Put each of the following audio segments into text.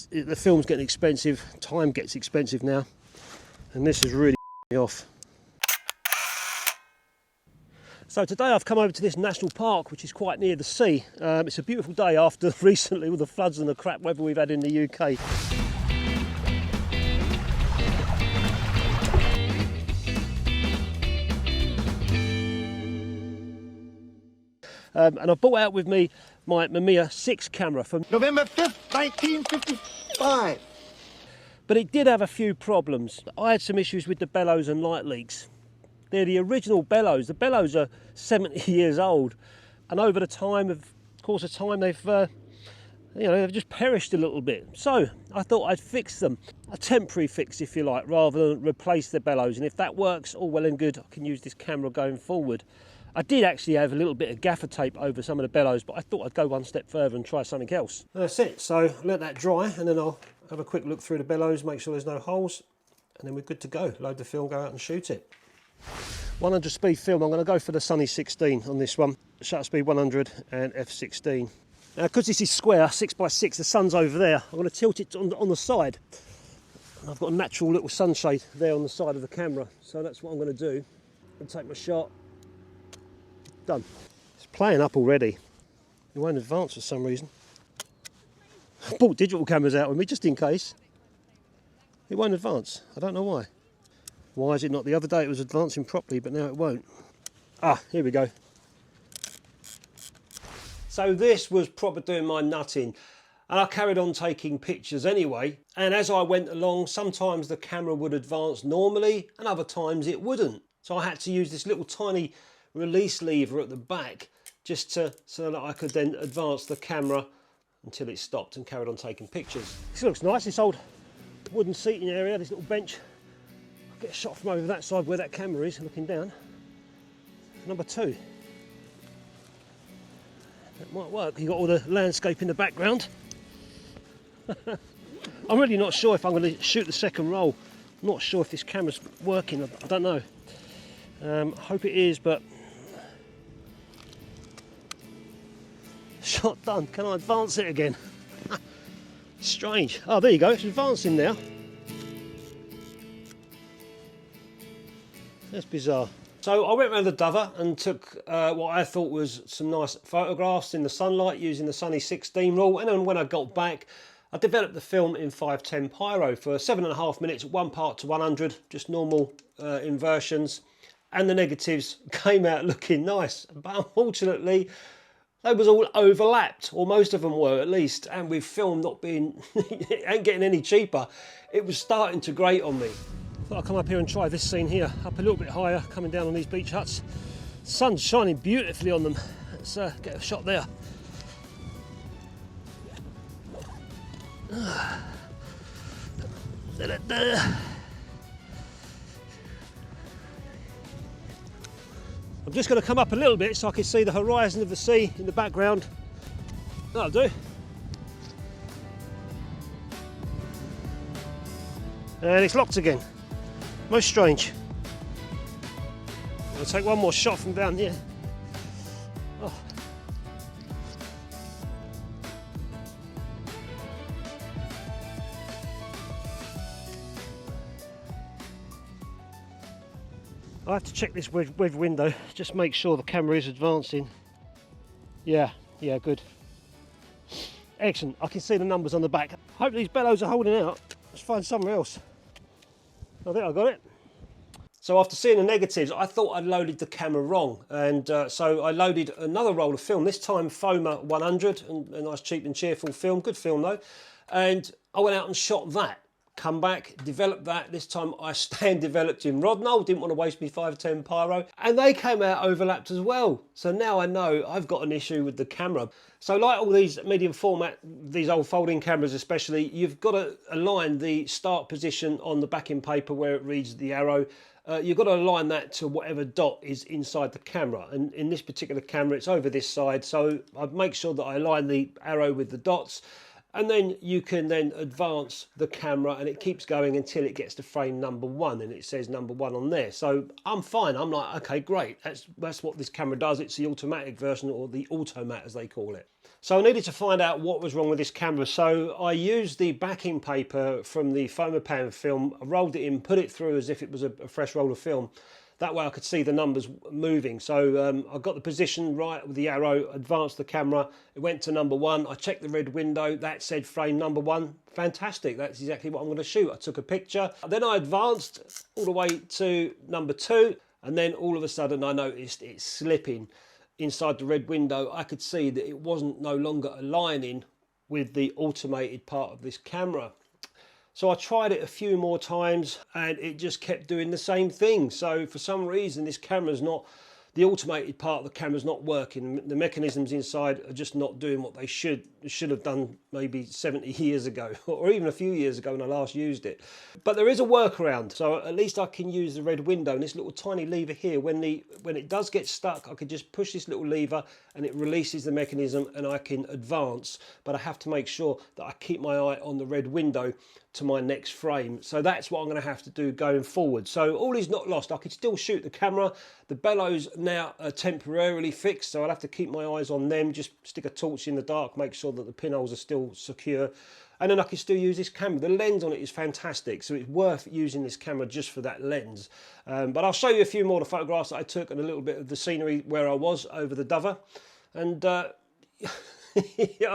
The film's getting expensive, time gets expensive now, and this is really me off. So today I've come over to this national park, which is quite near the sea. It's a beautiful day after recently all the floods and the crap weather we've had in the UK. And I brought out with me my Mamiya 6 camera from November 5th, 1955. But it did have a few problems. I had some issues with the bellows and light leaks. They're the original bellows. The bellows are 70 years old, and over the course of time, they've just perished a little bit. So I thought I'd fix them, a temporary fix, if you like, rather than replace the bellows. And if that works, all well and good, I can use this camera going forward. I did actually have a little bit of gaffer tape over some of the bellows, but I thought I'd go one step further and try something else. That's it. So let that dry, and then I'll have a quick look through the bellows, make sure there's no holes, and then we're good to go. Load the film, go out and shoot it. 100 speed film, I'm going to go for the Sunny 16 on this one. Shutter speed 100 and f16. Now because this is square, 6x6, the sun's over there, I'm going to tilt it on the side. I've got a natural little sunshade there on the side of the camera, so that's what I'm going to do. And take my shot. Done. It's playing up already. It won't advance for some reason. I bought digital cameras out with me just in case. It won't advance. I don't know why. Why is it not? The other day it was advancing properly, but now it won't. Ah, here we go. So this was proper doing my nutting, and I carried on taking pictures anyway. And as I went along, sometimes the camera would advance normally, and other times it wouldn't. So I had to use this little tiny release lever at the back just so that I could then advance the camera until it stopped and carried on taking pictures. This looks nice, this old wooden seating area, this little bench. I'll get a shot from over that side where that camera is, looking down. Number 2. That might work. You've got all the landscape in the background. I'm really not sure if I'm going to shoot the second roll. I'm not sure if this camera's working, I don't know. I hope it is, but shot done. Can I advance it again? Strange. Oh, there you go, it's advancing now. That's bizarre. So I went around the Dover and took what I thought was some nice photographs in the sunlight using the Sunny 16 rule, and then when I got back I developed the film in 510 Pyro for 7.5 minutes, 1 part to 100, just normal inversions, and the negatives came out looking nice, but unfortunately they was all overlapped, or most of them were at least, and with film not being ain't getting any cheaper, it was starting to grate on me. Thought I'd come up here and try this scene here, up a little bit higher, coming down on these beach huts. Sun's shining beautifully on them. Let's get a shot there. I'm just going to come up a little bit so I can see the horizon of the sea in the background. That'll do. And it's locked again. Most strange. I'll take one more shot from down here. Oh. I have to check this with window, just make sure the camera is advancing. Yeah, good. Excellent, I can see the numbers on the back. Hope these bellows are holding out. Let's find somewhere else. I think I got it. So after seeing the negatives, I thought I'd loaded the camera wrong. And so I loaded another roll of film, this time Foma 100, a nice cheap and cheerful film, good film though. And I went out and shot that. Come back, developed that. This time I stand developed in Rodnell, didn't want to waste me 510 Pyro, and they came out overlapped as well. So now I know I've got an issue with the camera. So like all these medium format, these old folding cameras especially, you've got to align the start position on the backing paper where it reads the arrow. You've got to align that to whatever dot is inside the camera, and in this particular camera it's over this side, so I'd make sure that I align the arrow with the dots. And then you can then advance the camera and it keeps going until it gets to frame number 1 and it says number 1 on there. So I'm fine. I'm like, okay, great. That's what this camera does. It's the automatic version, or the Automat as they call it. So I needed to find out what was wrong with this camera. So I used the backing paper from the Fomapan film. I rolled it in, put it through as if it was a fresh roll of film. That way I could see the numbers moving. So I got the position right with the arrow, advanced the camera. It went to number 1. I checked the red window. That said frame number 1. Fantastic. That's exactly what I'm going to shoot. I took a picture. Then I advanced all the way to number 2. And then all of a sudden I noticed it slipping inside the red window. I could see that it wasn't no longer aligning with the automated part of this camera. So I tried it a few more times and it just kept doing the same thing. So for some reason this camera's not, the automated part of the camera's not working. The mechanisms inside are just not doing what they should have done maybe 70 years ago, or even a few years ago when I last used it. But there is a workaround, so at least I can use the red window and this little tiny lever here. When it does get stuck, I can just push this little lever and it releases the mechanism and I can advance. But I have to make sure that I keep my eye on the red window to my next frame. So that's what I'm going to have to do going forward. So all is not lost. I could still shoot the camera. The bellows now are temporarily fixed, so I'll have to keep my eyes on them. Just stick a torch in the dark, make sure that the pinholes are still secure, and then I can still use this camera. The lens on it is fantastic, so it's worth using this camera just for that lens. But I'll show you a few more of the photographs that I took and a little bit of the scenery where I was over the Dover. And I'm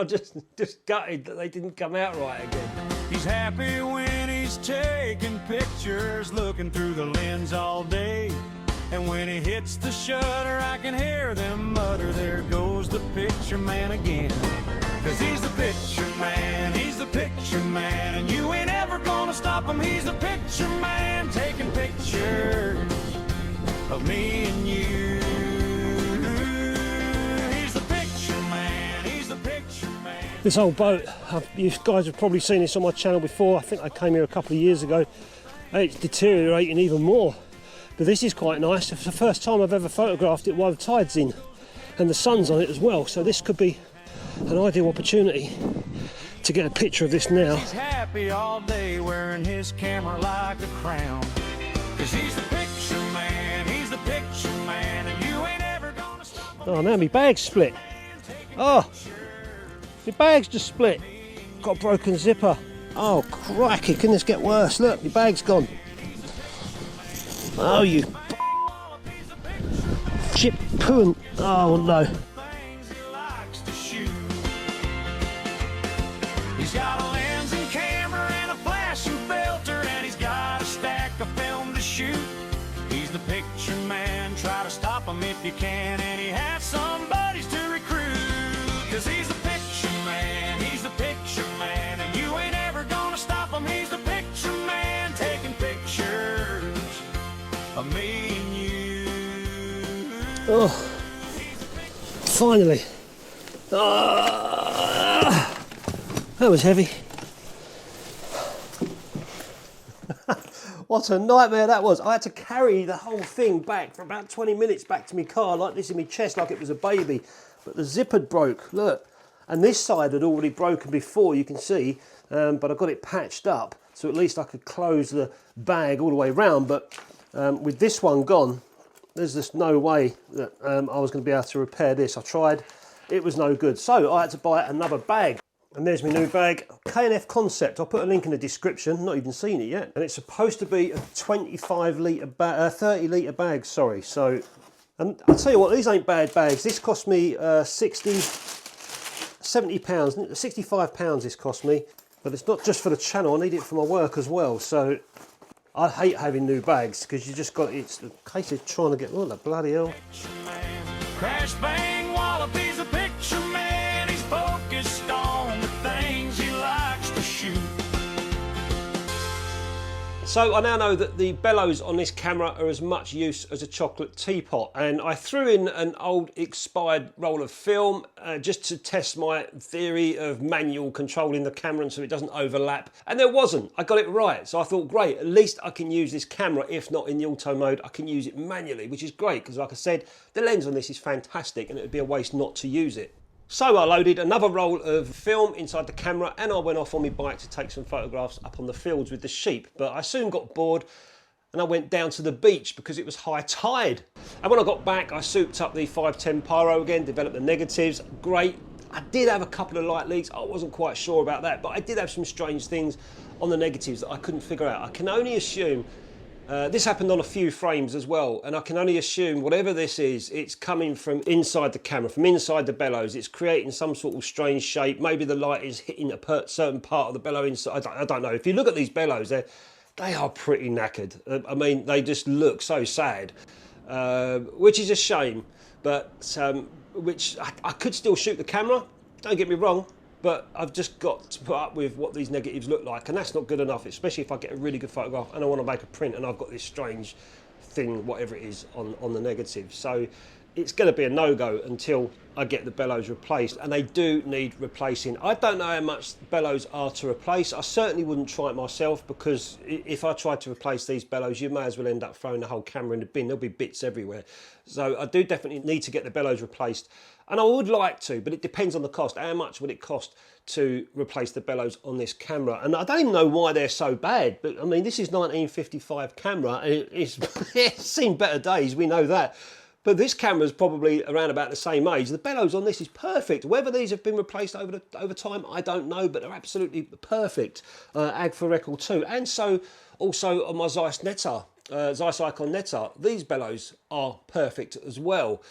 just gutted that they didn't come out right again. He's happy when he's taking pictures, looking through the lens all day. And when he hits the shutter, I can hear them mutter, there goes the picture man again. 'Cause he's the picture man, he's the picture man, and you ain't ever gonna stop him. He's the picture man, taking pictures of me and you. He's the picture man, he's the picture man. This old boat, you guys have probably seen this on my channel before. I think I came here a couple of years ago. It's deteriorating even more. But this is quite nice. It's the first time I've ever photographed it while the tide's in and the sun's on it as well. So this could be an ideal opportunity to get a picture of this now. He's happy all day wearing his camera like a crown. 'Cause he's the picture man, he's the picture man, and you ain't ever gonna stop him. Oh, now my bag's split. Oh, my bag's just split. Got a broken zipper. Oh, crikey, can this get worse? Look, my bag's gone. Oh, you chip poon. Oh, no. He's got a lens and camera and a flash and filter, and he's got a stack of film to shoot. He's the picture man, try to stop him if you can, and he has some buddies to recruit. 'Cause he's the picture man, he's the picture man, and you ain't ever gonna stop him. He's the picture man, taking pictures of me and you. Oh, finally. Ah, that was heavy. What a nightmare that was. I had to carry the whole thing back for about 20 minutes back to my car like this in my chest, like it was a baby. But the zip had broke, look. And this side had already broken before, you can see, but I got it patched up, so at least I could close the bag all the way around. But with this one gone, there's just no way that I was going to be able to repair this. I tried, it was no good. So I had to buy another bag. And there's my new bag, K&F Concept. I'll put a link in the description, not even seen it yet. And it's supposed to be a 25 litre bag, 30 litre bag, sorry. So, and I'll tell you what, these ain't bad bags. This cost me 70 pounds, 65 pounds this cost me. But it's not just for the channel, I need it for my work as well. So I hate having new bags because you just got, it's a case of trying to get, oh the bloody hell. Crash bang wallop, he's a picture man, he's focused on the things he likes to shoot. So I now know that the bellows on this camera are as much use as a chocolate teapot, and I threw in an old expired roll of film just to test my theory of manual controlling the camera so it doesn't overlap, and there wasn't. I got it right, so I thought great, at least I can use this camera, if not in the auto mode, I can use it manually, which is great because like I said, the lens on this is fantastic and it would be a waste not to use it. So I loaded another roll of film inside the camera and I went off on my bike to take some photographs up on the fields with the sheep. But I soon got bored and I went down to the beach because it was high tide. And when I got back, I souped up the 510 Pyro again, developed the negatives. Great. I did have a couple of light leaks. I wasn't quite sure about that, but I did have some strange things on the negatives that I couldn't figure out. I can only assume this happened on a few frames as well, and I can only assume whatever this is, it's coming from inside the camera, from inside the bellows. It's creating some sort of strange shape. Maybe the light is hitting a certain part of the bellow inside. I don't know. If you look at these bellows, they are pretty knackered. I mean, they just look so sad, which is a shame. But I could still shoot the camera. Don't get me wrong. But I've just got to put up with what these negatives look like, and that's not good enough, especially if I get a really good photograph and I want to make a print and I've got this strange thing, whatever it is, on the negative. So it's going to be a no-go until I get the bellows replaced, and they do need replacing. I don't know how much bellows are to replace. I certainly wouldn't try it myself, because if I tried to replace these bellows, you may as well end up throwing the whole camera in the bin. There'll be bits everywhere. So I do definitely need to get the bellows replaced. And I would like to, but it depends on the cost. How much would it cost to replace the bellows on this camera? And I don't even know why they're so bad, but I mean, this is 1955 camera, and it's seen better days, we know that. But this camera is probably around about the same age. The bellows on this is perfect. Whether these have been replaced over time, I don't know, but they're absolutely perfect. Agfa Record 2. And so also on my Zeiss Icon Netta, these bellows are perfect as well.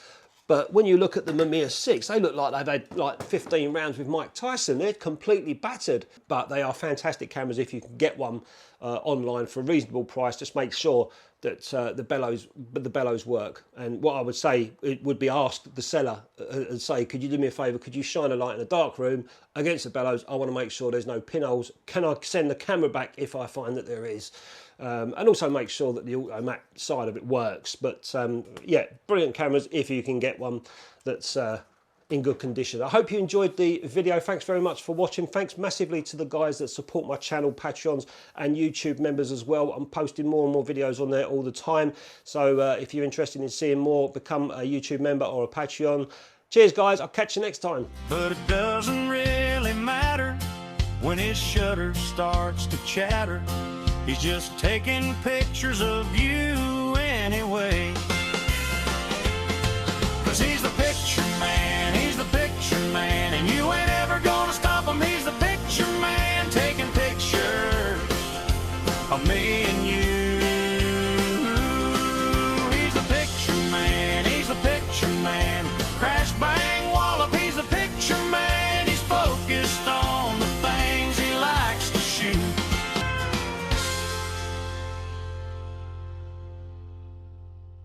But when you look at the Mamiya 6, they look like they've had like 15 rounds with Mike Tyson. They're completely battered, but they are fantastic cameras if you can get one online for a reasonable price. Just make sure that the bellows work. And what I would say, it would be ask the seller and say, could you do me a favour? Could you shine a light in a dark room against the bellows? I want to make sure there's no pinholes. Can I send the camera back if I find that there is? And also make sure that the Automat side of it works. But yeah, brilliant cameras if you can get one that's in good condition. I hope you enjoyed the video. Thanks very much for watching. Thanks massively to the guys that support my channel, Patreons and YouTube members as well. I'm posting more and more videos on there all the time. So if you're interested in seeing more, become a YouTube member or a Patreon. Cheers guys, I'll catch you next time. But it doesn't really matter when his shutter starts to chatter. He's just taking pictures of you anyway. 'Cause he's the picture man, he's the picture man, and you ain't ever gonna stop him. He's the picture man, taking pictures of me and you. He's the picture man, he's the picture man.